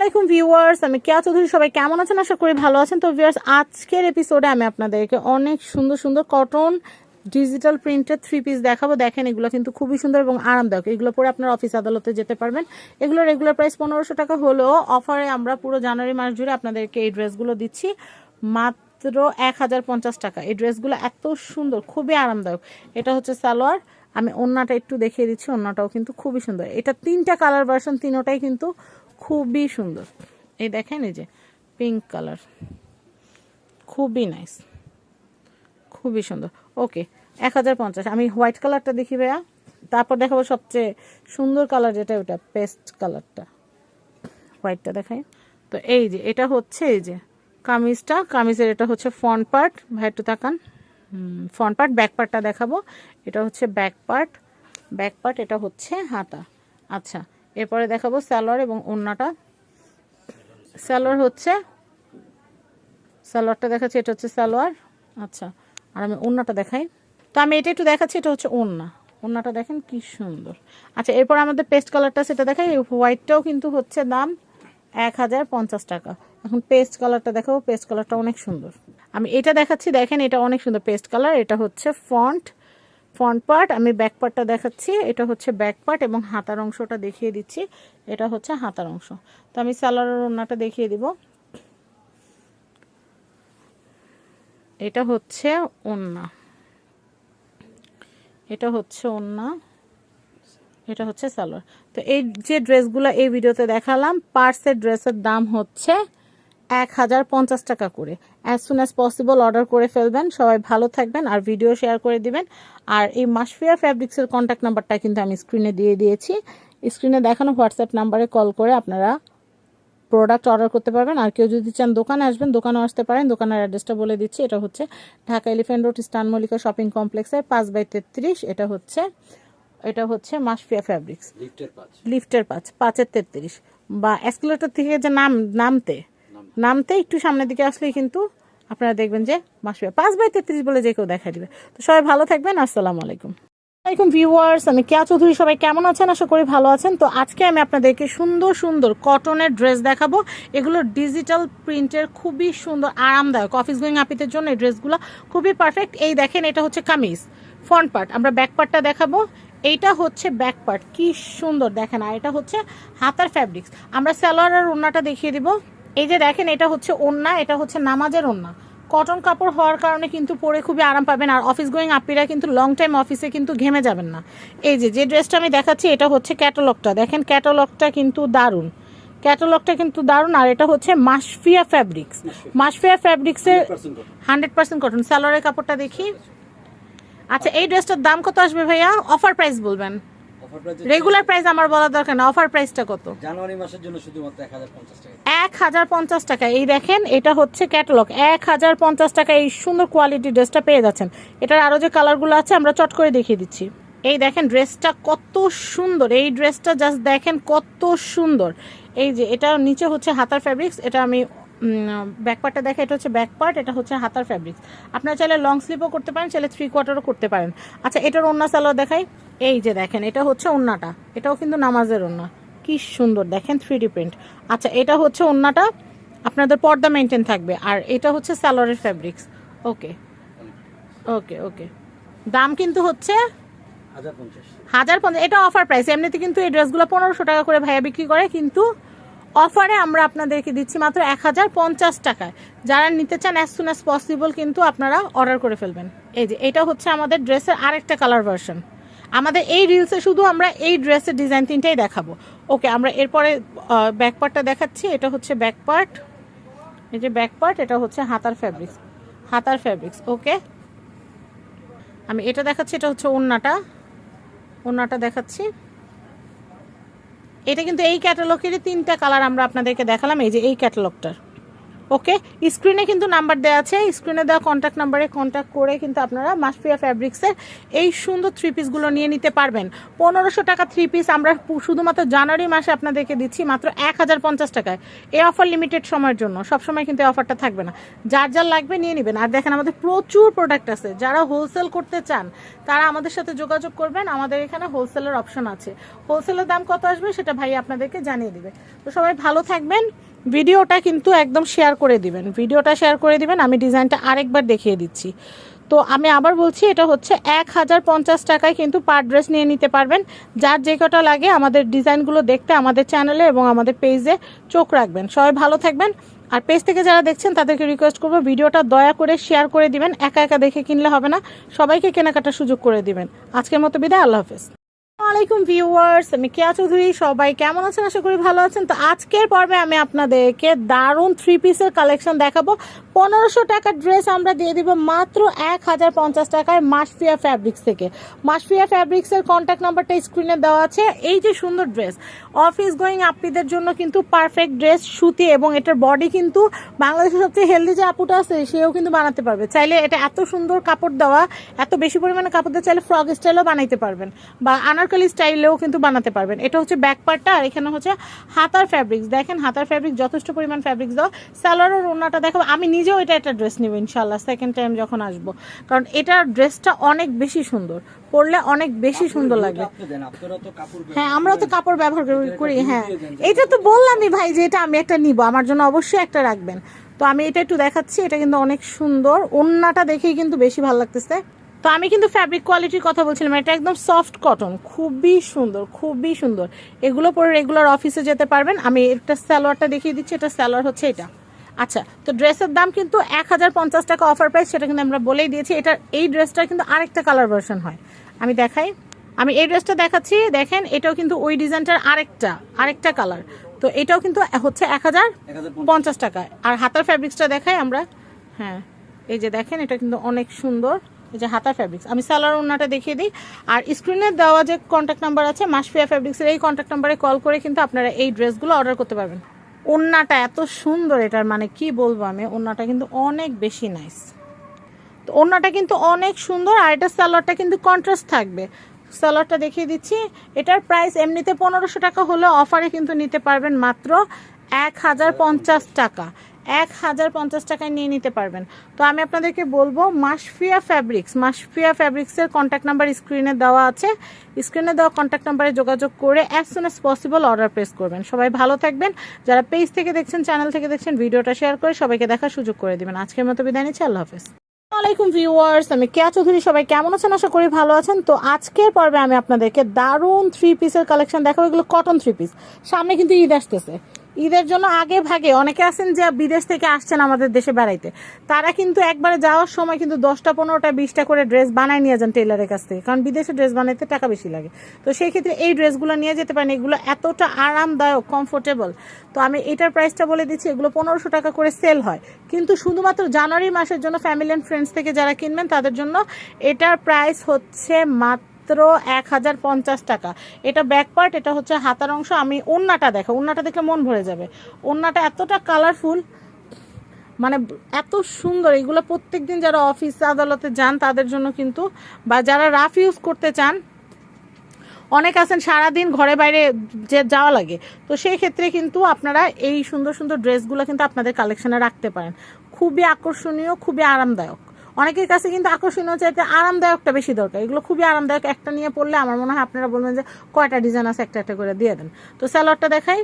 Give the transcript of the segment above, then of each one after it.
আসসালামাইকুম ভিউয়ার্স, আমি কেয়া চৌধুরী। সবাই কেমন আছেন? আশা করি ভালো আছেন। তো ভিউয়ার্স, আজকের এপিসোডে আমি আপনাদেরকে অনেক সুন্দর সুন্দর কটন ডিজিটাল প্রিন্টের 3 পিস দেখাবো। দেখেন, এগুলো কিন্তু খুবই সুন্দর এবং আরামদায়ক। এগুলো পরে আপনার অফিস আদালতে যেতে পারবেন। এগুলো রেগুলার প্রাইস 1500 টাকা হলেও অফারে আমরা পুরো জানুয়ারি মাস জুড়ে আপনাদেরকে এই ড্রেসগুলো দিচ্ছি মাত্র 1050 টাকা। এই ড্রেসগুলো এত সুন্দর, খুবই আরামদায়ক। এটা হচ্ছে সালোয়ার। আমি ওড়নাটা একটু দেখিয়ে দিচ্ছি। ওড়নাটাও কিন্তু খুবই সুন্দর। এটা 3টা কালার ভার্সন, তিনোটাই কিন্তু খুবই সুন্দর। এই দেখেন, এই যে পিঙ্ক কালার, খুবই নাইস, খুবই সুন্দর। ওকে, 1050। আমি হোয়াইট কালারটা দেখি ভাইয়া, তারপর দেখাবো সবচেয়ে সুন্দর কালার যেটা, ওটা পেস্ট কালারটা। হোয়াইটটা দেখাই। তো এই যে এটা হচ্ছে, এই যে কামিজটা, কামিজের এটা হচ্ছে ফ্রন্ট পার্ট। ভাই একটু তাকান, ফ্রন্ট পার্ট। ব্যাক পার্টটা দেখাবো। এটা হচ্ছে ব্যাক পার্ট, ব্যাক পার্ট। এটা হচ্ছে হাতা। আচ্ছা, এরপরে দেখাবো সালোয়ার এবং ওড়নাটা। সালোয়ার হচ্ছে, সালোয়ারটা দেখাচ্ছি, এটা হচ্ছে সালোয়ার। আচ্ছা, আর আমি ওড়নাটা দেখাই। তো আমি এটা একটু দেখাচ্ছি, এটা হচ্ছে ওড়না। ওড়নাটা দেখেন কি সুন্দর। আচ্ছা, এরপর আমাদের পেস্ট কালারটা, সেটা দেখাই। হোয়াইটটাও কিন্তু হচ্ছে দাম 1050 টাকা। এখন পেস্ট কালারটা দেখাবো। পেস্ট কালারটা অনেক সুন্দর। আমি এটা দেখাচ্ছি, দেখেন এটা অনেক সুন্দর পেস্ট কালার। এটা হচ্ছে ফ্রন্ট পার্ট। আমি ব্যাক পার্টটা দেখাচ্ছি। এটা হচ্ছে ব্যাক পার্ট এবং হাতার অংশটা দেখিয়ে দিচ্ছি। এটা হচ্ছে হাতার অংশ। তো আমি সালোয়ারের ওড়নাটা দেখিয়ে দিব। এটা হচ্ছে ওড়না, এটা হচ্ছে ওড়না, এটা হচ্ছে সালোয়ার। তো এই যে ড্রেসগুলো এই ভিডিওতে দেখালাম, পার সেট ড্রেসের দাম হচ্ছে 1050 টাকা করে। As soon as possible order করে ফেলবেন। সবাই ভালো থাকবেন আর ভিডিও শেয়ার করে দিবেন। আর এই মাশফিয়া ফ্যাব্রিক্সের কন্ট্যাক্ট নাম্বারটা কিন্তু আমি স্ক্রিনে দিয়ে দিয়েছি। স্ক্রিনে দেখানো হোয়াটসঅ্যাপ নাম্বারে কল করে আপনারা প্রোডাক্ট অর্ডার করতে পারবেন। আর কেউ যদি চান দোকানে আসবেন, দোকানে আসতে পারেন। দোকানের অ্যাড্রেসটা বলে দিচ্ছি। এটা হচ্ছে ঢাকা এলিফ্যান্ট রোড, স্টান মল্লিকা শপিং কমপ্লেক্সের 5/33। এটা হচ্ছে মাশফিয়া ফ্যাব্রিক্স, লিফটের 5/33, বা এসকেলেটর থেকে যে নামতে একটু সামনের দিকে আসলেই কিন্তু আপনারা দেখবেন যে মাশফিয়া 5/33 বলে যে কেউ দেখাই দিবে। তো সবাই ভালো থাকবেন। আসসালামু আলাইকুম। আসসালামাইকুম ভিউয়ার্স, আমি কেয়া চৌধুরী। সবাই কেমন আছেন? আশা করি ভালো আছেন। তো আজকে আমি আপনাদেরকে সুন্দর সুন্দর কটনের ড্রেস দেখাবো। এগুলো ডিজিটাল প্রিন্টের, খুবই সুন্দর, আরামদায়ক। অফিস গোয়িং আপিদের জন্য এই ড্রেসগুলো খুবই পারফেক্ট। এই দেখেন, এটা হচ্ছে কামিজ ফ্রন্ট পার্ট। আমরা ব্যাক পার্টটা দেখাবো। এইটা হচ্ছে ব্যাক পার্ট, কি সুন্দর দেখেন। আর এটা হচ্ছে হাতার ফ্যাব্রিক্স। আমরা সালোয়ার আর ওড়নাটা দেখিয়ে দিব। এই যে দেখেন, এটা হচ্ছে ওড়না, এটা হচ্ছে নামাজের ওড়না। কটন কাপড় হওয়ার কারণে কিন্তু পরে খুবই আরাম পাবেন। আর অফিস গোয়িং আপিরা কিন্তু লং টাইম অফিসে কিন্তু ঘেমে যাবেন না। এই যে ড্রেসটা আমি দেখাচ্ছি, এটা হচ্ছে ক্যাটালগটা। দেখেন ক্যাটালগটা কিন্তু দারুণ, ক্যাটালগটা কিন্তু দারুণ। আর এটা হচ্ছে মাশফিয়া ফ্যাব্রিক্স, মাশফিয়া ফ্যাব্রিক্সের 100% কটন। সালোয়ারের কাপড়টা দেখি। আচ্ছা, এই ড্রেসটার দাম কত আসবে ভাইয়া? অফার প্রাইস বলবেন। রেগুলার প্রাইস আমার বলা দরকার না। অফার প্রাইসটা কত? জানুয়ারি মাসের জন্য শুধুমাত্র 1050 টাকা। 1050 টাকা। এই দেখেন, এটা হচ্ছে ক্যাটালগ। 1050 টাকা এই সুন্দর কোয়ালিটি ড্রেসটা পেয়ে যাচ্ছেন। এটার আরো যে কালারগুলো আছে আমরা চট করে দেখিয়ে দিচ্ছি। এই দেখেন ড্রেসটা কত সুন্দর। এই ড্রেসটা জাস্ট দেখেন কত সুন্দর। এই যে এটা নিচে হচ্ছে হাতার ফ্যাব্রিক্স। এটা আমি ব্যাক পার্টটা দেখা, এটা হচ্ছে ব্যাক পার্ট, এটা হচ্ছে হাতার ফ্যাব্রিক্স। আপনারা চাইলে লং স্লিভও করতে পারেন, চাইলে 3/4ও করতে পারেন। আচ্ছা, এটার ওড়না সালোয়ার দেখাই। এই যে দেখেন, এটা হচ্ছে ওড়নাটা, এটাও কিন্তু নামাজের ওড়না, কি সুন্দর দেখেন 3D প্রিন্ট। আচ্ছা, এটা হচ্ছে ওড়নাটা, আপনাদের পর্দা মেনটেন থাকবে। আর এটা হচ্ছে সালোয়ারের ফ্যাব্রিক্স। ওকে ওকে ওকে, দাম কিন্তু হচ্ছে 1050। এটা অফার প্রাইস। এমনিতে কিন্তু এই ড্রেসগুলো 1500 টাকা করে ভাইয়া বিক্রি করে, কিন্তু অফারে আমরা আপনাদেরকে দিচ্ছি মাত্র 1050 টাকায়। যারা নিতে চান অ্যাজ সুন অ্যাজ পসিবল কিন্তু আপনারা অর্ডার করে ফেলবেন। এই যে এটা হচ্ছে আমাদের ড্রেসের আরেকটা কালার ভার্সন। আমাদের এই রিলসে শুধু আমরা এই ড্রেসের ডিজাইন 3টাই দেখাবো। ওকে, আমরা এরপরে ব্যাক পার্টটা দেখাচ্ছি। এটা হচ্ছে ব্যাক পার্ট, এই যে ব্যাক পার্ট। এটা হচ্ছে হাতার ফ্যাব্রিক্স, হাতার ফ্যাব্রিক্স। ওকে, আমি এটা দেখাচ্ছি। এটা হচ্ছে ওড়নাটা, ওড়নাটা দেখাচ্ছি। এটা কিন্তু এই ক্যাটালগেরই 3টা কালার আমরা আপনাদেরকে দেখালাম। এই যে এই ক্যাটালগটার, ওকে, স্ক্রিনে কিন্তু নাম্বার দেওয়া আছে, স্ক্রিনে দেওয়া কন্ট্যাক্ট নাম্বারে কন্ট্যাক্ট করে কিন্তু আপনারা মাশফিয়া ফ্যাব্রিক্সের এই সুন্দর থ্রি পিসগুলো নিয়ে নিতে পারবেন। 1500 টাকা থ্রি পিস আমরা শুধুমাত্র জানুয়ারি মাসে আপনাদেরকে দিচ্ছি মাত্র 1050 টাকায়। এই অফার লিমিটেড সময়ের জন্য, সবসময় কিন্তু এই অফারটা থাকবে না। যার যার লাগবে নিয়ে নেবেন। আর দেখেন আমাদের প্রচুর প্রোডাক্ট আছে, যারা হোলসেল করতে চান তারা আমাদের সাথে যোগাযোগ করবেন, আমাদের এখানে হোলসেলের অপশন আছে। হোলসেলের দাম কত আসবে সেটা ভাই আপনাদেরকে জানিয়ে দিবে। তো সবাই ভালো থাকবেন, ভিডিওটা কিন্তু একদম শেয়ার করে দিবেন, ভিডিওটা শেয়ার করে দিবেন। আমি ডিজাইনটা আরেকবার দেখিয়ে দিচ্ছি। তো আমি আবার বলছি, এটা হচ্ছে 1050 টাকায় কিন্তু পার ড্রেস নিয়ে নিতে পারবেন। যার যে কটা লাগে আমাদের ডিজাইনগুলো দেখতে আমাদের চ্যানেলে এবং আমাদের পেজে চোখ রাখবেন। সবাই ভালো থাকবেন। আর পেজ থেকে যারা দেখছেন তাদেরকে রিকোয়েস্ট করবো ভিডিওটা দয়া করে শেয়ার করে দিবেন। একা একা দেখে কিনলে হবে না, সবাইকে কেনাকাটার সুযোগ করে দিবেন। আজকের মতো বিদায়, আল্লাহ হাফেজ। আসসালামাইকুম ভিউয়ার্স, আমি কেয়া চৌধুরী। সবাই কেমন আছেন? আশা করি ভালো আছেন। তো আজকের পর্বে আমি আপনাদেরকে দারুণ থ্রি পিসের কালেকশন দেখাবো। 1500 টাকার ড্রেস আমরা দিয়ে দিব মাত্র 1050 টাকায় মাশফিয়া ফ্যাব্রিক্স থেকে। মাশফিয়া ফ্যাব্রিক্সের কন্ট্যাক্ট নাম্বারটা স্ক্রিনে দেওয়া আছে। এই যে সুন্দর ড্রেস, অফিস গোয়িং আপ্পিদের জন্য কিন্তু পারফেক্ট ড্রেস, সুতি, এবং এটার বডি কিন্তু বাংলাদেশের সবচেয়ে হেলদি যে আপুটা আছে সেও কিন্তু বানাতে পারবে। চাইলে এটা এত সুন্দর কাপড় দেওয়া, এত বেশি পরিমাণে কাপড় দেওয়া, চাইলে ফ্রক স্টাইলও বানাইতে পারবেন বা আনারকলি স্টাইলেও কিন্তু বানাতে পারবেন। এটা হচ্ছে ব্যাক পার্টটা, আর এখানে হচ্ছে হাতার ফ্যাব্রিক্স। দেখেন হাতার ফ্যাব্রিক্স যথেষ্ট পরিমাণ ফ্যাব্রিক্স দেওয়া। সালোয়ারের ওড়নাটা দেখাবো। আমি নিজেও এটা ড্রেস নিব ইনশাল্লাহ সেকেন্ড টাইম যখন আসবো, কারণ এটার ড্রেসটা অনেক বেশি সুন্দর, পরলে অনেক বেশি সুন্দর লাগবে। হ্যাঁ, আমরাও তো কাপড় ব্যবহার করি। হ্যাঁ, এটা তো বললামই ভাই যে এটা আমি একটা নিব, আমার জন্য অবশ্যই একটা রাখবেন। তো আমি এটা একটু দেখাচ্ছি, এটা কিন্তু অনেক সুন্দর। ওড়নাটা দেখেই কিন্তু বেশি ভালো লাগতেছে। তো আমি কিন্তু ফ্যাব্রিক কোয়ালিটির কথা বলছিলাম, এটা একদম সফট কটন, খুবই সুন্দর, খুবই সুন্দর। এগুলো পরে রেগুলার অফিসে যেতে পারবেন। আমি একটা সালোয়ারটা দেখিয়ে দিচ্ছি, এটা সালোয়ার হচ্ছে এটা। আচ্ছা, তো ড্রেসের দাম কিন্তু 1050 টাকা অফার প্রাইস, সেটা কিন্তু আমরা বলেই দিয়েছি। এটা এই ড্রেসটা কিন্তু আরেকটা কালার ভার্সন হয়। আমি দেখাই, আমি এই ড্রেসটা দেখাচ্ছি। দেখেন এটাও কিন্তু ওই ডিজাইনটার আরেকটা কালার। তো এটাও কিন্তু হচ্ছে 1050 টাকায়। আর হাতার ফ্যাব্রিক্সটা দেখাই আমরা। হ্যাঁ, এই যে দেখেন এটা কিন্তু অনেক সুন্দর। এই যে হাতার ফ্যাব্রিক্স, আমি সালোয়ার ওড়নাটা দেখিয়ে দিই। আর স্ক্রিনে দেওয়া যে কন্ট্যাক্ট নাম্বার আছে মাশফিয়া ফ্যাব্রিক্সের, এই কন্ট্যাক্ট নাম্বারে কল করে কিন্তু আপনারা এই ড্রেসগুলো অর্ডার করতে পারবেন। ওড়নাটা এত সুন্দর, এটার মানে কি বলবো আমি, ওড়নাটা কিন্তু অনেক বেশি নাইস। তো ওড়নাটা কিন্তু অনেক সুন্দর। আর এটা সালোয়ারটা কিন্তু কন্ট্রাস্ট থাকবে। সালোয়ারটা দেখিয়ে দিচ্ছি। এটার প্রাইস এমনিতে 1500 টাকা হলে অফারে কিন্তু নিতে পারবেন মাত্র 1050 টাকা। 1050 টাকায় নিয়ে নিতে পারবেন। তো আমি আপনাদেরকে বলবো মাশফিয়া ফ্যাব্রিক্সের কন্ট্যাক্ট নাম্বার স্ক্রিনে দেওয়া আছে। স্ক্রিনে দেওয়া কন্ট্যাক্ট নাম্বারে যোগাযোগ করে as soon as possible order place করবেন। সবাই ভালো থাকবেন। যারা পেজ থেকে দেখছেন, চ্যানেল থেকে দেখছেন, ভিডিওটা শেয়ার করে সবাইকে দেখার সুযোগ করে দিবেন। আজকের মতো বিদায় নিচ্ছি, আল্লাহ হাফেজ। আসসালামাইকুম ভিউয়ার্স, আমি কেয়া চৌধুরী। সবাই কেমন আছেন? আশা করি ভালো আছেন। তো আজকের পর্বে আমি আপনাদেরকে দারুণ থ্রি পিসের কালেকশন দেখাবো। এগুলো কটন থ্রি পিস। সামনে কিন্তু ঈদ আসতেছে, ঈদের জন্য আগে ভাগে অনেকে আছেন যে বিদেশ থেকে আসছেন আমাদের দেশে বেড়াইতে, তারা কিন্তু একবারে যাওয়ার সময় কিন্তু 10টা 15টা 20টা করে ড্রেস বানায় নিয়ে যান টেইলারের কাছ থেকে, কারণ বিদেশে ড্রেস বানাইতে টাকা বেশি লাগে। তো সেই ক্ষেত্রে এই ড্রেসগুলো নিয়ে যেতে পারেন। এগুলো এতটা আরামদায়ক, কমফোর্টেবল। তো আমি এটার প্রাইসটা বলে দিচ্ছি। এগুলো 1500 টাকা করে সেল হয়, কিন্তু শুধুমাত্র জানুয়ারি মাসের জন্য ফ্যামিলি অ্যান্ড ফ্রেন্ডস থেকে যারা কিনবেন তাদের জন্য এটার প্রাইস হচ্ছে মাত্র 1050 টাকা। এটা ব্যাক পার্ট, এটা হচ্ছে হাতার অংশ। আমি ওড়নাটা দেখো, ওড়নাটা দেখলে মন ভরে যাবে। ওড়নাটা এতটা কালারফুল, মানে এত সুন্দর। এগুলো প্রত্যেকদিন যারা অফিস আদালতে যান তাদের জন্য কিন্তু, বা যারা রাফ ইউজ করতে চান, অনেক আছেন সারাদিন ঘরে বাইরে যে যাওয়া লাগে, তো সেই ক্ষেত্রে কিন্তু আপনারা এই সুন্দর সুন্দর ড্রেসগুলো কিন্তু আপনাদের কালেকশনে রাখতে পারেন। খুবই আকর্ষণীয়, খুবই আরামদায়ক। অনেকের কাছে কিন্তু আকর্ষণীয় চাইতে আরামদায়কটা বেশি দরকার। এগুলো খুবই আরামদায়ক। একটা নিয়ে পড়লে আমার মনে হয় আপনারা বলবেন যে কয়টা ডিজাইন আছে, একটা একটা করে দিয়ে দেন। তো সালোয়ারটা দেখাই।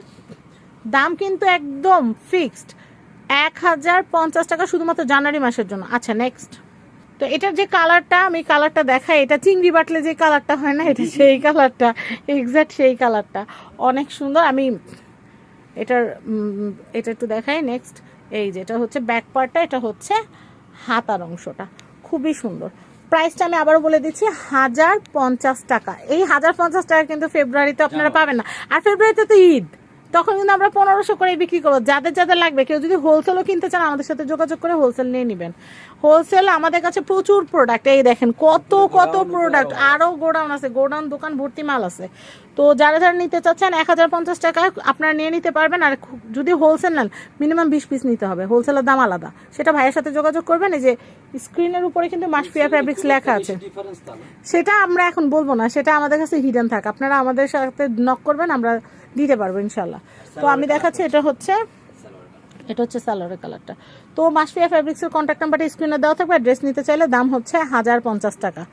দাম কিন্তু একদম ফিক্সড 1050 টাকা শুধুমাত্র জানুয়ারি মাসের জন্য। আচ্ছা, নেক্সট। তো এটার যে কালারটা, আমি কালারটা দেখাই। এটা চিংড়ি বাটলে যে কালারটা হয় না, এটা সেই কালারটা, এক্স্যাক্ট সেই কালারটা। অনেক সুন্দর। আমি এটা একটু দেখাই। নেক্সট, এই যে এটা হচ্ছে ব্যাক পার্টটা, এটা হচ্ছে হাতার অংশটা, খুবই সুন্দর। প্রাইসটা আমি আবারও বলে দিচ্ছি, 1050 টাকা। এই 1050 টাকা কিন্তু ফেব্রুয়ারিতে আপনারা পাবেন না। আর ফেব্রুয়ারিতে তো ঈদ, তখন কিন্তু আমরা 1500 করে বিক্রি করবো। যাদের যাদের লাগবে, কেউ যদি হোলসেলও কিনতে চান আমাদের সাথে যোগাযোগ করে হোলসেল নিয়ে নেবেন। হোলসেল আমাদের কাছে প্রচুর প্রোডাক্ট, এই দেখেন কত কত প্রোডাক্ট, আরও গোডাউন আছে, গোডাউন দোকান ভর্তি মাল আছে। তো যারা যারা নিতে চাচ্ছেন 1050 টাকায় আপনারা নিয়ে নিতে পারবেন। আর যদি হোলসেল নেন মিনিমাম 20 পিস নিতে হবে, হোলসেলের দাম আলাদা, সেটা ভাইয়ের সাথে যোগাযোগ করবেন। এই যে স্ক্রিনের উপরে কিন্তু মাশফিয়া ফ্যাব্রিক্স লেখা আছে, সেটা আমরা এখন বলবো না, সেটা আমাদের কাছে হিডেন থাকে, আপনারা আমাদের সাথে নক করবেন, আমরা দিতে পারবো ইনশাল্লাহ। তো আমি দেখাচ্ছি, এটা হচ্ছে সালোয়ারের কালারটা। তো মাশফিয়া ফ্যাব্রিক্সের কন্ট্যাক্ট নাম্বারটা স্ক্রিনে দেওয়া থাকবে। ড্রেস নিতে চাইলে দাম হচ্ছে 1050 টাকা,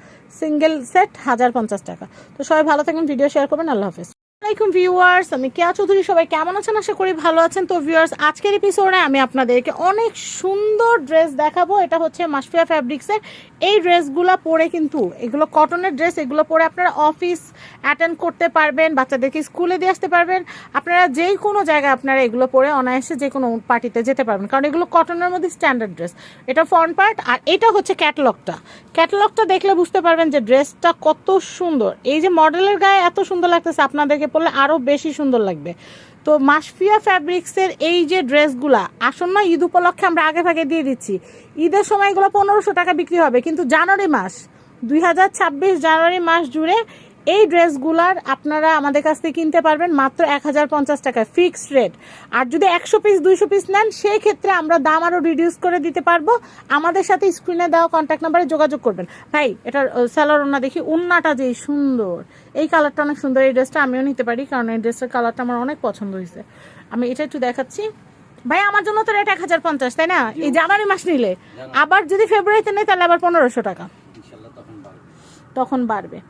সিঙ্গেল সেট 1050 টাকা। তো সবাই ভালো থাকবেন, ভিডিও শেয়ার করবেন। আল্লাহ হাফেজ। আসসালামাইকুম ভিউয়ার্স, আমি কেয়া চৌধুরী। সবাই কেমন আছেন? আশা করি ভালো আছেন। তো ভিউয়ার্স, আজকের এপিসোডে আমি আপনাদেরকে অনেক সুন্দর ড্রেস দেখাবো। এটা হচ্ছে মাশফিয়া ফ্যাব্রিক্সের। এই ড্রেসগুলো পরে কিন্তু, এগুলো কটনের ড্রেস, এগুলো পরে আপনারা অফিস অ্যাটেন্ড করতে পারবেন, বাচ্চাদেরকে স্কুলে দিয়ে আসতে পারবেন, আপনারা যেই কোনো জায়গায় আপনারা এগুলো পরে অনায়াসে যে কোনো পার্টিতে যেতে পারবেন, কারণ এগুলো কটনের মধ্যে স্ট্যান্ডার্ড ড্রেস। এটা ফ্রন্ট পার্ট, আর এটা হচ্ছে ক্যাটালগটা দেখলে বুঝতে পারবেন যে ড্রেসটা কত সুন্দর। এই যে মডেলের গায়ে এত সুন্দর লাগতেছে, আপনাদেরকে পরলে আরও বেশি সুন্দর লাগবে। তো মাশফিয়া ফ্যাব্রিক্সের এই যে ড্রেসগুলা আসন্ন ঈদ উপলক্ষে আমরা আগে ভাগে দিয়ে দিচ্ছি। ঈদের সময় এগুলো 1500 টাকা বিক্রি হবে, কিন্তু জানুয়ারি মাস 2026 জানুয়ারি মাস জুড়ে এই ড্রেসগুলার আপনারা আমাদের কাছ থেকে কিনতে পারবেন মাত্র 1050 টাকায়, ফিক্সড রেট। আর যদি 100 পিস 200 পিস নেন, সেই ক্ষেত্রে আমরা দাম আরও রিডিউস করে দিতে পারবো। আমাদের সাথে স্ক্রিনে দেওয়া কন্ট্যাক্ট নাম্বারে যোগাযোগ করবেন। ভাই, এটার সালোয়ার ওন্না দেখি, ওন্নাটা যেই সুন্দর, এই কালারটা অনেক সুন্দর। এই ড্রেসটা আমিও নিতে পারি, কারণ এই ড্রেসটার কালারটা আমার অনেক পছন্দ হয়েছে। আমি এটা একটু দেখাচ্ছি। ভাই, আমার জন্য তো রেট 1050, তাই না? এই জানুয়ারি মাস নিলে, আবার যদি ফেব্রুয়ারিতে নেই তাহলে আবার 1500 টাকা, তখন বাড়বে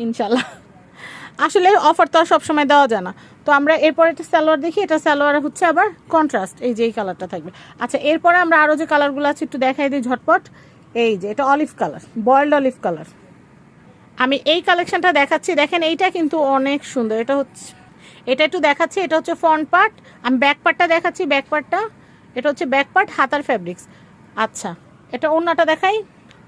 ইনশাল্লাহ। আসলে অফার তো আর সবসময় দেওয়া যায় না। তো আমরা এরপর একটা সালোয়ার দেখি। এটা সালোয়ার হচ্ছে আবার কন্ট্রাস্ট, এই যে এই কালারটা থাকবে। আচ্ছা, এরপরে আমরা আরও যে কালারগুলো আছে একটু দেখাই দিই ঝটপট। এই যে এটা olive colour, boiled olive colour. আমি এই কালেকশনটা দেখাচ্ছি, দেখেন এইটা কিন্তু অনেক সুন্দর। এটা একটু দেখাচ্ছি, এটা হচ্ছে ফ্রন্ট পার্ট। আমি ব্যাক পার্টটা দেখাচ্ছি, এটা হচ্ছে ব্যাক পার্ট, হাতার ফ্যাব্রিক্স। আচ্ছা, এটা ওন্নাটা দেখাই।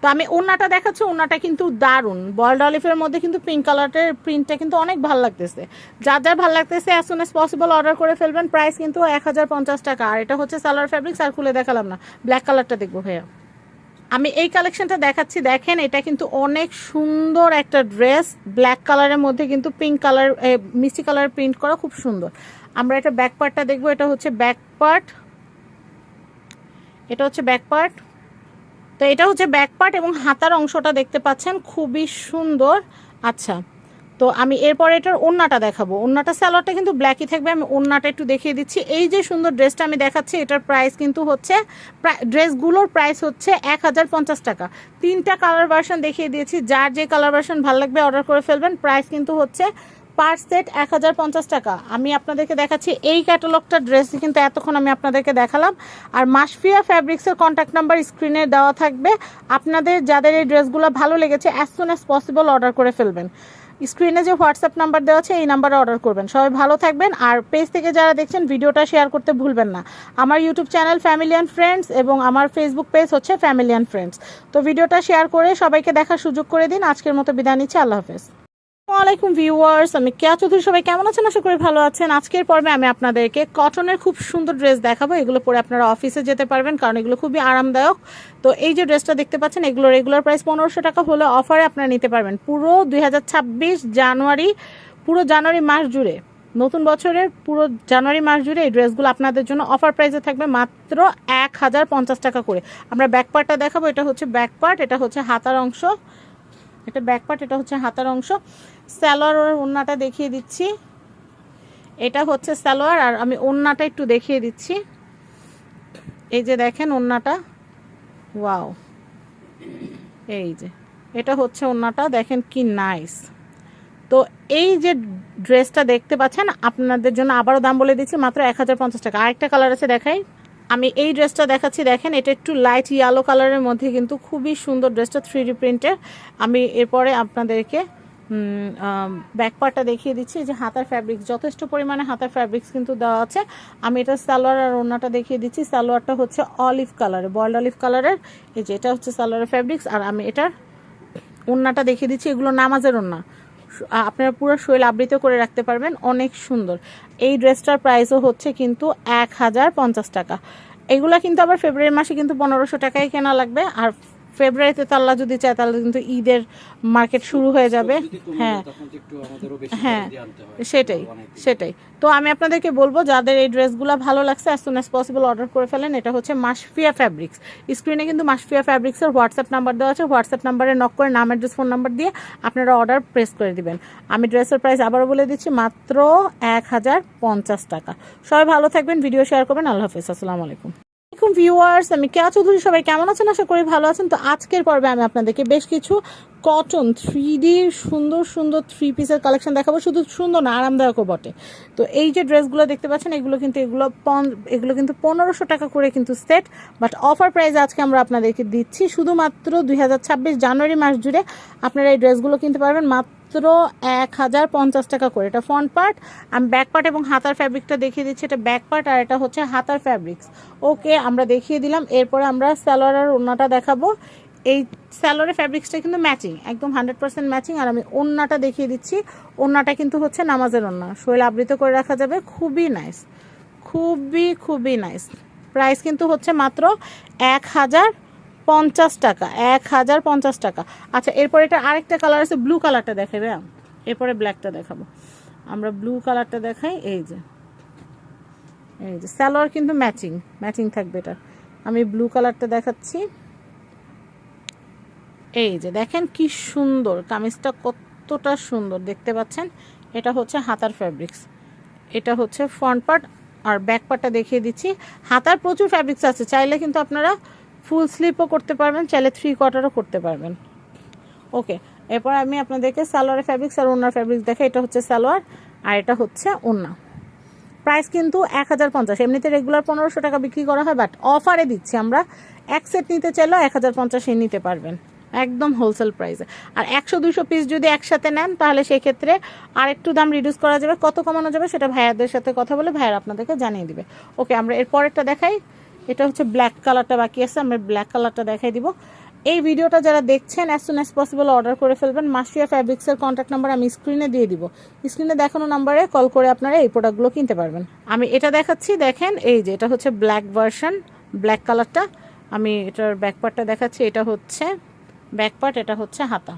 তো আমি ওন্নাটা দেখাচ্ছি, ওন্নাটা কিন্তু দারুণ, বয়েলড অলিভের মধ্যে কিন্তু পিঙ্ক কালারের প্রিন্টটা কিন্তু অনেক ভালো লাগতেছে। যার ভালো লাগতেছে as soon as possible order করে ফেলবেন। প্রাইস কিন্তু 1050 টাকা। আর এটা হচ্ছে সালোয়ার ফ্যাব্রিক্স। আর খুলে দেখালাম না, ব্ল্যাক কালারটা দেখবো ভাইয়া। আমি এই কালেকশনটা দেখাচ্ছি, দেখেন এটা কিন্তু অনেক সুন্দর একটা ড্রেস, ব্ল্যাক কালারের মধ্যে কিন্তু পিঙ্ক কালার, মিষ্টি কালার প্রিন্ট করা, খুব সুন্দর। আমরা এটা ব্যাক পার্টটা দেখবো। এটা হচ্ছে ব্যাক পার্ট, তো এটা হচ্ছে ব্যাক পার্ট এবং হাতার অংশটা দেখতে পাচ্ছেন, খুবই সুন্দর। আচ্ছা, তো আমি এরপরে এটার ওন্নাটা দেখাবো। ওন্নাটা সালোয়ারটা কিন্তু ব্ল্যাকই থাকবে। আমি ওন্নাটা একটু দেখিয়ে দিচ্ছি। এই যে সুন্দর ড্রেসটা আমি দেখাচ্ছি, এটার প্রাইস কিন্তু হচ্ছে, ড্রেসগুলোর প্রাইস হচ্ছে 1050 টাকা। 3টা কালার ভার্সন দেখিয়ে দিয়েছি, যার যে কালার ভার্সন ভালো লাগবে অর্ডার করে ফেলবেন। প্রাইস কিন্তু হচ্ছে পার সেট 1050 টাকা। আমি আপনাদেরকে দেখাচ্ছি এই ক্যাটালগটা ড্রেস কিন্তু এতক্ষণ আমি আপনাদেরকে দেখালাম। আর মাশফিয়া ফ্যাব্রিক্সের কন্ট্যাক্ট নাম্বার স্ক্রিনে দেওয়া থাকবে। আপনাদের যাদের এই ড্রেসগুলো ভালো লেগেছে as soon as possible order করে ফেলবেন। স্ক্রিনে যে হোয়াটসঅ্যাপ নাম্বার দেওয়া আছে এই নাম্বারে অর্ডার করবেন। সবাই ভালো থাকবেন। আর পেজ থেকে যারা দেখছেন ভিডিওটা শেয়ার করতে ভুলবেন না। আমার YouTube channel family and friends এবং আমার ফেসবুক পেজ হচ্ছে ফ্যামিলি অ্যান্ড ফ্রেন্ডস। তো ভিডিওটা শেয়ার করে সবাইকে দেখার সুযোগ করে দিন। আজকের মতো বিদায় নিচ্ছি, আল্লাহ হাফেজ। আসসালামাইকুম ভিউয়ার্স, আমি কেয়া চৌধুরী। সবাই কেমন আছেন? আশা করি ভালো আছেন। আজকের পর্বে আমি আপনাদেরকে কটনের খুব সুন্দর ড্রেস দেখাবো। এগুলো পরে আপনারা অফিসে যেতে পারবেন, কারণ এগুলো খুবই আরামদায়ক। তো এই যে ড্রেসটা দেখতে পাচ্ছেন, এগুলো রেগুলার প্রাইস 1500 টাকা হলে অফারে আপনারা নিতে পারবেন পুরো 2026 জানুয়ারি, পুরো জানুয়ারি মাস জুড়ে, নতুন বছরের পুরো জানুয়ারি মাস জুড়ে এই ড্রেসগুলো আপনাদের জন্য অফার প্রাইসে থাকবে মাত্র 1050 টাকা করে। আমরা ব্যাক পার্টটা দেখাবো। এটা হচ্ছে ব্যাক পার্ট, এটা হচ্ছে হাতার অংশ, এটা ব্যাক পার্ট, এটা হচ্ছে হাতার অংশ। সালোয়ার আর ওন্নাটা দেখিয়ে দিচ্ছি। এটা হচ্ছে সালোয়ার, আর আমি ওন্নাটা একটু দেখিয়ে দিচ্ছি। এই যে দেখেন ওন্নাটা, ওয়াও, এই যে এটা হচ্ছে ওন্নাটা, দেখেন কি নাইস। তো এই যে ড্রেসটা দেখতে পাচ্ছেন, আপনাদের জন্য আবারও দাম বলে দিচ্ছি, মাত্র 1050 টাকা। আরেকটা কালার আছে, দেখাই। আমি এই ড্রেসটা দেখাচ্ছি, দেখেন এটা একটু লাইট ইয়েলো কালারের মধ্যে কিন্তু খুবই সুন্দর ড্রেসটা, 3D প্রিন্টের। আমি এরপরে আপনাদেরকে ব্যাক পার্টটা দেখিয়ে দিচ্ছি। যে হাতার ফ্যাব্রিক্স, যথেষ্ট পরিমাণে হাতার ফ্যাব্রিক্স কিন্তু দেওয়া আছে। আমি এটা সালোয়ার আর ওন্নাটা দেখিয়ে দিচ্ছি। সালোয়ারটা হচ্ছে অলিভ কালারের, বয়েলড অলিভ কালারের। এই যে এটা হচ্ছে সালোয়ারের ফ্যাব্রিক্স। আর আমি এটার ওন্নাটা দেখিয়ে দিচ্ছি। এগুলো নামাজের ওন্না, আপনারা পুরো শরীর আবৃত করে রাখতে পারবেন, অনেক সুন্দর। এই ড্রেসটার প্রাইসও হচ্ছে কিন্তু 1050 টাকা। এগুলা কিন্তু আবার ফেব্রুয়ারি মাসে কিন্তু 1500 টাকায় কেনা লাগবে। আর ফেব্রুয়ারিতে তো আল্লাহ যদি চায় তাহলে কিন্তু ঈদের মার্কেট শুরু হয়ে যাবে। হ্যাঁ হ্যাঁ সেটাই সেটাই। তো আমি আপনাদেরকে বলবো যাদের এই ড্রেসগুলো ভালো লাগছে as soon as possible order করে ফেলেন। এটা হচ্ছে মাশফিয়া ফ্যাব্রিক্স। স্ক্রিনে কিন্তু মাশফিয়া ফ্যাব্রিক্সের হোয়াটসঅ্যাপ নাম্বার দেওয়া আছে, হোয়াটসঅ্যাপ নাম্বারে নক করে নাম অ্যাড্রেস ফোন নাম্বার দিয়ে আপনারা অর্ডার প্রেস করে দিবেন। আমি ড্রেসের প্রাইস আবারও বলে দিচ্ছি, মাত্র 1050 টাকা। সবাই ভালো থাকবেন, ভিডিও শেয়ার করবেন। আল্লাহ হাফেজ, আসসালামু আলাইকুম। ভিউয়ার্স, আমি কেয়া চৌধুরী, সবাই কেমন আছেন? আশা করি ভালো আছেন। তো আজকের পর্বে আমি আপনাদেরকে বেশ কিছু কটন 3D সুন্দর সুন্দর 3 পিসের কালেকশন দেখাবো। শুধু সুন্দর না, আরামদায়কও বটে। তো এই যে ড্রেসগুলো দেখতে পাচ্ছেন এগুলো কিন্তু 1500 টাকা করে কিন্তু সেট, বাট অফার প্রাইস আজকে আমরা আপনাদেরকে দিচ্ছি শুধুমাত্র 2026 জানুয়ারি মাস জুড়ে আপনারা এই ড্রেসগুলো কিনতে পারবেন মাত্র 1050 টাকা করে। এটা ফ্রন্ট পার্ট, আমি ব্যাক পার্ট এবং হাতার ফ্যাব্রিকটা দেখিয়ে দিচ্ছি। এটা ব্যাক পার্ট আর এটা হচ্ছে হাতার ফ্যাব্রিক্স। ওকে, আমরা দেখিয়ে দিলাম। এরপরে আমরা সালোয়ার আর ওড়নাটা দেখাবো। এই সালোয়ারের ফ্যাব্রিক্সটা কিন্তু ম্যাচিং, একদম 100% ম্যাচিং। আর আমি ওড়নাটা দেখিয়ে দিচ্ছি। ওড়নাটা কিন্তু হচ্ছে নামাজের ওড়না, শরীর আবৃত করে রাখা যাবে, খুবই নাইস, খুবই নাইস। প্রাইস কিন্তু হচ্ছে মাত্র 1050 টাকা, 1050 টাকা। আচ্ছা, এরপর এটা আরেকটা কালার আছে, ব্লু কালারটা দেখাবে। এরপরে ব্ল্যাকটা দেখাবো। আমরা ব্লু কালারটা দেখাই। এই যে সালোয়ার কিন্তু ম্যাচিং থাকবে এটা। আমি ব্লু কালারটা দেখাচ্ছি। এই যে দেখেন কি সুন্দর, কামিজটা কতটা সুন্দর দেখতে পাচ্ছেন। এটা হচ্ছে হাতার ফ্যাব্রিক্স, এটা হচ্ছে ফ্রন্ট পার্ট আর ব্যাক পার্টটা দেখিয়ে দিচ্ছি। হাতার প্রচুর ফ্যাব্রিক্স আছে, চাইলে কিন্তু আপনারা ফুল স্লিপও করতে পারবেন, চাইলে 3 কোয়ার্টারও করতে পারবেন। ওকে, এরপর আমি আপনাদেরকে সালোয়ারের ফ্যাব্রিক্স আর ওড়নার ফ্যাব্রিক্স দেখাই। এটা হচ্ছে সালোয়ার আর এটা হচ্ছে ওড়না। প্রাইস কিন্তু 1050। এমনিতে রেগুলার 1500 টাকা বিক্রি করা হয়, বাট অফারে দিচ্ছি আমরা। এক সেট নিতে চাইলেও 1050 নিতে পারবেন, একদম হোলসেল প্রাইসে। আর 100-200 পিস যদি একসাথে নেন তাহলে সেই ক্ষেত্রে আর একটু দাম রিডিউস করা যাবে। কত কমানো যাবে সেটা ভাইয়াদের সাথে কথা বলে ভাইয়ার আপনাদেরকে জানিয়ে দিবে। ওকে, আমরা এর পরেরটা দেখাই। এটা হচ্ছে ব্ল্যাক কালারটা বাকি আছে, আমরা ব্ল্যাক কালারটা দেখাই দিব। এই ভিডিওটা যারা দেখছেন as soon as possible order করে ফেলবেন। মাশফিয়া ফ্যাব্রিক্সের কন্ট্যাক্ট নাম্বার আমি স্ক্রিনে দিয়ে দিব, স্ক্রিনে দেখানো নাম্বারে কল করে আপনারা এই প্রোডাক্টগুলো কিনতে পারবেন। আমি এটা দেখাচ্ছি, দেখেন এই যে এটা হচ্ছে ব্ল্যাক ভার্সন, ব্ল্যাক কালারটা। আমি এটার ব্যাক পার্টটা দেখাচ্ছি। এটা হচ্ছে ব্যাক পার্ট, এটা হচ্ছে হাতা।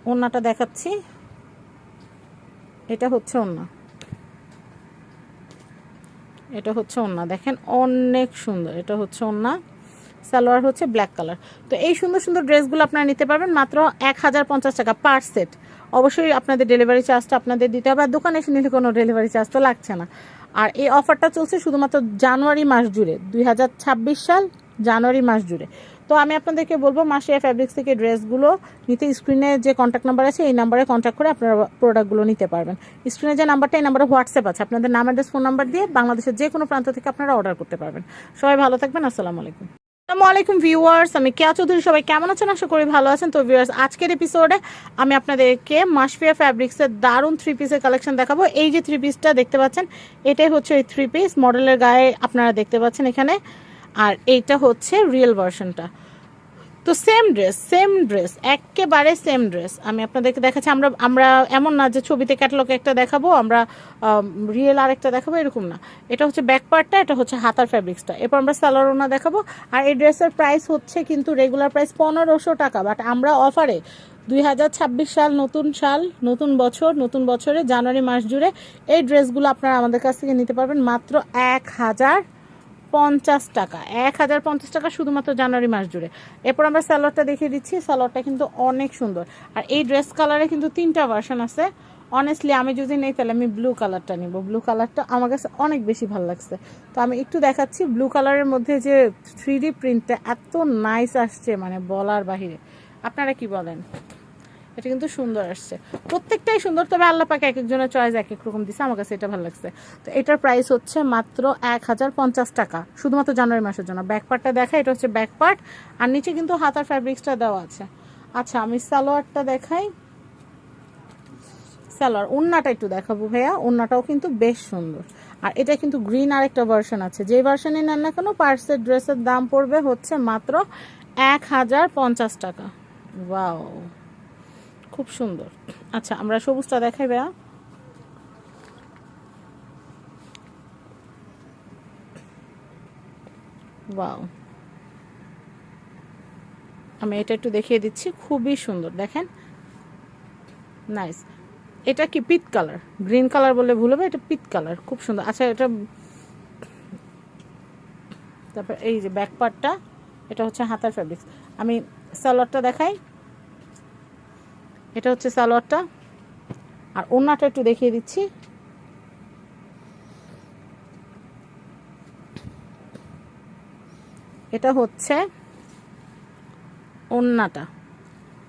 ওড়নাটা দেখাচ্ছি, এটা হচ্ছে ওড়না, এটা হচ্ছে ওড়না। দেখেন অনেক সুন্দর, এটা হচ্ছে ওড়না। সালোয়ার হচ্ছে ব্ল্যাক কালার। তো এই সুন্দর সুন্দর ড্রেসগুলো আপনারা নিতে পারবেন মাত্র 1050 টাকা পার সেট। অবশ্যই আপনাদের ডেলিভারি চার্জটা আপনাদের দিতে হবে, আর দোকানে এসে নিলে কোনো ডেলিভারি চার্জ তো লাগছে না। আর এই অফারটা চলছে শুধুমাত্র জানুয়ারি মাস জুড়ে, 2026 সাল জানুয়ারি মাস জুড়ে। তো আমি আপনাদেরকে বলবো মাশফিয়া ফ্যাব্রিক্স থেকে ড্রেসগুলো নিতে স্ক্রিনে যে কন্ট্যাক্ট নাম্বার আছে এই নাম্বারে কন্ট্যাক্ট করে আপনারা প্রোডাক্টগুলো নিতে পারবেন। স্ক্রিনে যে নাম্বারটা, এই নাম্বারে হোয়াটসঅ্যাপ আছে, আপনাদের নাম অ্যাড্রেস ফোন নাম্বার দিয়ে বাংলাদেশের যে কোনো প্রান্ত থেকে আপনারা অর্ডার করতে পারবেন। সবাই ভালো থাকবেন, আসসালামু আলাইকুম। আসসালামু আলাইকুম ভিউয়ার্স, আমি কেয়া চৌধুরী, সবাই কেমন আছেন? আশা করি ভালো আছেন। তো ভিউয়ার্স, আজকের এপিসোডে আমি আপনাদেরকে মাশফিয়া ফ্যাব্রিক্সের দারুণ 3 পিসের কালেকশন দেখাবো। এই যে 3 পিসটা দেখতে পাচ্ছেন, এটাই হচ্ছে এই 3 পিস মডেলের গায়ে আপনারা দেখতে পাচ্ছেন এখানে। আর এইটা হচ্ছে রিয়েল ভার্সনটা। তো সেম ড্রেস একেবারে সেম ড্রেস আমি আপনাদেরকে দেখাচ্ছি। আমরা এমন না যে ছবিতে ক্যাটালগে একটা দেখাবো, আমরা রিয়েল আরেকটা দেখাবো, এরকম না। এটা হচ্ছে ব্যাক পার্টটা, এটা হচ্ছে হাতার ফ্যাব্রিক্সটা। এরপর আমরা সালোয়ার ওড়না দেখাবো। আর এই ড্রেসের প্রাইস হচ্ছে কিন্তু রেগুলার প্রাইস 1500 টাকা, বাট আমরা অফারে 2026 সাল, নতুন বছরে জানুয়ারি মাস জুড়ে এই ড্রেসগুলো আপনারা আমাদের কাছ থেকে নিতে পারবেন মাত্র 1050 টাকা, 1050 টাকা শুধুমাত্র জানুয়ারি মাস জুড়ে। এরপর আমরা সালোয়ারটা দেখিয়ে দিচ্ছি। সালোয়ারটা কিন্তু অনেক সুন্দর। আর এই ড্রেস কালারে কিন্তু 3টা ভার্সন আছে। অনেস্টলি আমি যদি নেই তাহলে আমি ব্লু কালারটা নিব। ব্লু কালারটা আমার কাছে অনেক বেশি ভালো লাগছে। তো আমি একটু দেখাচ্ছি। ব্লু কালারের মধ্যে যে 3D প্রিন্টটা এত নাইস আসছে, মানে বলার বাহিরে। আপনারা কি বলেন? এটা কিন্তু সুন্দর আসছে, প্রত্যেকটাই সুন্দর। তবে আল্লাহ পাকে এক একজনের চয়েস এক এক রকম দিচ্ছে, আমার কাছে এটা ভালো লাগছে। তো এটার প্রাইস হচ্ছে মাত্র 1050 টাকা শুধুমাত্র জানুয়ারি মাসের জন্য। ব্যাক পার্টটা দেখা, এটা হচ্ছে ব্যাক পার্ট, আর নিচে কিন্তু হাতার ফ্যাব্রিক্সটা দেওয়া আছে। আচ্ছা, আমি সালোয়ারটা দেখাই। সালোয়ার ওড়নাটা একটু দেখাবো ভাইয়া, ওড়নাটাও কিন্তু বেশ সুন্দর। আর এটা কিন্তু গ্রিন আরেকটা ভার্সন আছে, যে ভার্সনে নেন না কেন পার্সের ড্রেসের দাম পড়বে হচ্ছে মাত্র 1050 টাকা, ওয়াও, খুব সুন্দর। আচ্ছা, আমরা সবুজটা দেখাই ভাইয়া। ওয়াও, আমি এটা একটু দেখিয়ে দিচ্ছি, খুবই সুন্দর, দেখেন, নাইস। এটা কি পিট কালার, গ্রিন কালার বললে ভুল হবে, এটা পিট কালার, খুব সুন্দর। আচ্ছা, এটা তারপর এই যে ব্যাক পার্টটা, এটা হচ্ছে হাতার ফ্যাব্রিক্স। আমি সালোয়ারটা দেখাই, এটা হচ্ছে সালোয়ারটা, আর ওড়নাটা একটু দেখিয়ে দিচ্ছি। এটা হচ্ছে ওড়নাটা,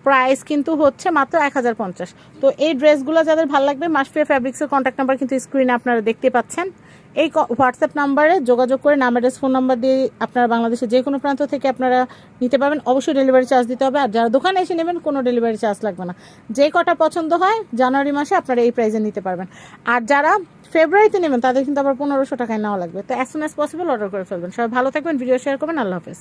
প্রাইস কিন্তু হচ্ছে মাত্র 1050। তো এই ড্রেসগুলো যাদের ভালো লাগবে, মাশফিয়া ফ্যাব্রিক্সের কন্ট্যাক্ট নাম্বার কিন্তু স্ক্রিনে আপনারা দেখতে পাচ্ছেন। এই হোয়াটসঅ্যাপ নাম্বারে যোগাযোগ করে নাম, অ্যাড্রেস, ফোন নাম্বার দিয়ে আপনারা বাংলাদেশের যে কোনো প্রান্ত থেকে আপনারা নিতে পারবেন। অবশ্যই ডেলিভারি চার্জ দিতে হবে, আর যারা দোকানে এসে নেবেন কোনো ডেলিভারি চার্জ লাগবে না। যে কটা পছন্দ হয় জানুয়ারি মাসে আপনারা এই প্রাইসে নিতে পারবেন। আর যারা ফেব্রুয়ারিতে নেবেন তাদের কিন্তু আবার 1500 টাকায় নেওয়া লাগবে। তো as soon as possible order করে ফেলবেন। সবাই ভালো থাকবেন, ভিডিও শেয়ার করবেন। আল্লাহ হাফেজ,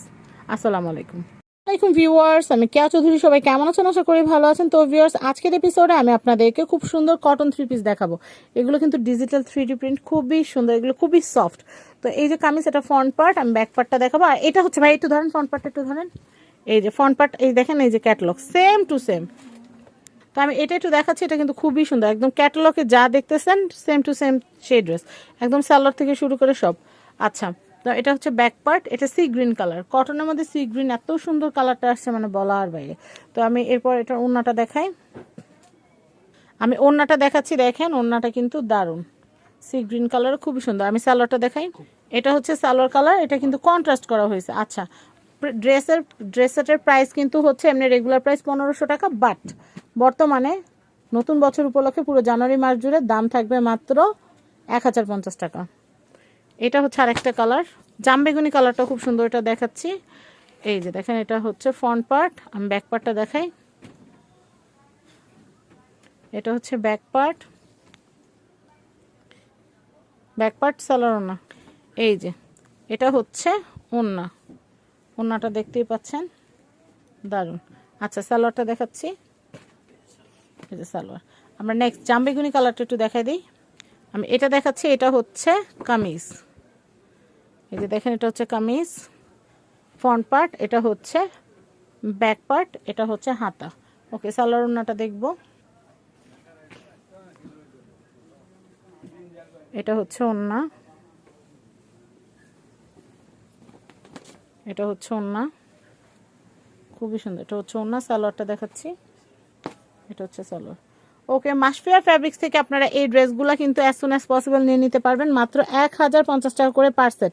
আসসালামু আলাইকুম। আসসালামাইকুম ভিউয়ার্স, আমি কেয়া চৌধুরী। সবাই কেমন আছেন? আশা করি ভালো আছেন। তো ভিউয়ার্স, আজকের এপিসোডে আমি আপনাদেরকে খুব সুন্দর কটন 3 পিস দেখাবো। এগুলো কিন্তু ডিজিটাল 3D প্রিন্ট, খুবই সুন্দর, এগুলো খুবই সফট। তো এই যে কামিজ, এটা ফ্রন্ট পার্ট, আমি ব্যাক পার্টটা দেখাবো। আর এটা হচ্ছে, ভাই একটু ধরেন ফ্রন্ট পার্টটা, একটু ধরেন। এই যে ফ্রন্ট পার্ট, এই দেখেন, এই যে ক্যাটালগ সেম টু সেম। তো আমি এটা একটু দেখাচ্ছি, এটা কিন্তু খুবই সুন্দর, একদম ক্যাটালগে যা দেখতেছেন সেম টু সেম সেই ড্রেস, একদম সালোয়ার থেকে শুরু করে সব। আচ্ছা, তো এটা হচ্ছে ব্যাক পার্ট, এটা সি গ্রিন কালার, কটনের মধ্যে সি গ্রিন, এত সুন্দর কালারটা আসছে মানে বলার বাইরে। তো আমি এরপর এটা ওড়নাটা দেখাই, আমি ওড়নাটা দেখাচ্ছি, দেখেন ওড়নাটা কিন্তু দারুণ, সি গ্রিন কালার, খুবই সুন্দর। আমি সালোয়ারটা দেখাই, এটা হচ্ছে সালোয়ার কালার, এটা কিন্তু কন্ট্রাস্ট করা হয়েছে। আচ্ছা, ড্রেসের প্রাইস কিন্তু হচ্ছে এমনি রেগুলার প্রাইস 1500 টাকা, বাট বর্তমানে নতুন বছর উপলক্ষে পুরো জানুয়ারি মাস জুড়ে দাম থাকবে মাত্র 1050 টাকা। এটা হচ্ছে আরেকটা কালার, জামবেগুনি কালারটা খুব সুন্দর, এটা দেখাচ্ছি। এই যে দেখেন, এটা হচ্ছে ফ্রন্ট পার্ট, আমি ব্যাক পার্টটা দেখাই। এটা হচ্ছে back part, back part salwar ওড়না। এই যে এটা হচ্ছে ওড়না, ওড়নাটা দেখতেই পাচ্ছেন, দারুণ। আচ্ছা, সালোয়ারটা দেখাচ্ছি, এই যে সালোয়ার। আমরা নেক্সট জামবেগুনি কালারটা একটু দেখাই দিই। আমি এটা দেখাচ্ছি, এটা হচ্ছে কামিজ, এই যে দেখেন, এটা হচ্ছে কামিজ ফ্রন্ট পার্ট, এটা হচ্ছে ব্যাক পার্ট, এটা হচ্ছে হাতা। ওকে, সালোয়ার ওড়নাটা দেখব। এটা হচ্ছে ওড়না, এটা হচ্ছে ওড়না, খুবই সুন্দর, এটা হচ্ছে ওড়না। সালোয়ারটা দেখাচ্ছি, এটা হচ্ছে সালোয়ার। ওকে, মাশফিয়া ফ্যাব্রিক্স থেকে আপনারা এই ড্রেসগুলো কিন্তু অ্যাজ সুন অ্যাজ পসিবল নিয়ে নিতে পারবেন, মাত্র 1050 টাকা করে পার সেট।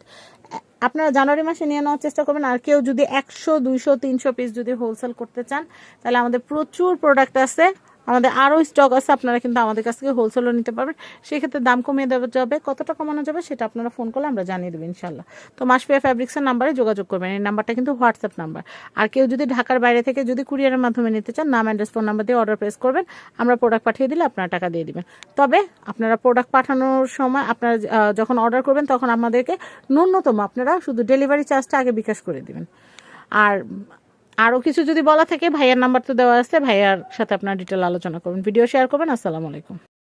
আপনারা জানুয়ারি মাসে নিয়ে নেওয়ার চেষ্টা করবেন। আর কেউ যদি 100, 200, 300 পিস যদি হোলসেল করতে চান, তাহলে আমাদের প্রচুর প্রোডাক্ট আছে, আমাদের আরও স্টক আছে, আপনারা কিন্তু আমাদের কাছ থেকে হোলসেলও নিতে পারবেন। সেক্ষেত্রে দাম কমিয়ে দেওয়া যাবে, কতটা কমানো যাবে সেটা আপনারা ফোন করলে আমরা জানিয়ে দেবো ইনশাল্লাহ। তো মাশফিয়া ফ্যাব্রিক্সের নাম্বারে যোগাযোগ করবেন, এই নাম্বারটা কিন্তু হোয়াটসঅ্যাপ নাম্বার। আর কেউ যদি ঢাকার বাইরে থেকে যদি কুরিয়ারের মাধ্যমে নিতে চান, নাম, অ্যাড্রেস, ফোন নাম্বার দিয়ে অর্ডার প্লেস করবেন, আমরা প্রোডাক্ট পাঠিয়ে দিলে আপনারা টাকা দিয়ে দিবেন। তবে আপনারা প্রোডাক্ট পাঠানোর সময় আপনারা যখন অর্ডার করবেন তখন আমাদেরকে ন্যূনতম আপনারা শুধু ডেলিভারি চার্জটা আগে বিকাশ করে দিবেন। আর আরও কিছু যদি বলা থাকে, ভাইয়ার নাম্বার তো দেওয়া আছে, ভাইয়ার সাথে আপনারা ডিটেল আলোচনা করবেন, ভিডিও শেয়ার করবেন। আসসালামু আলাইকুম।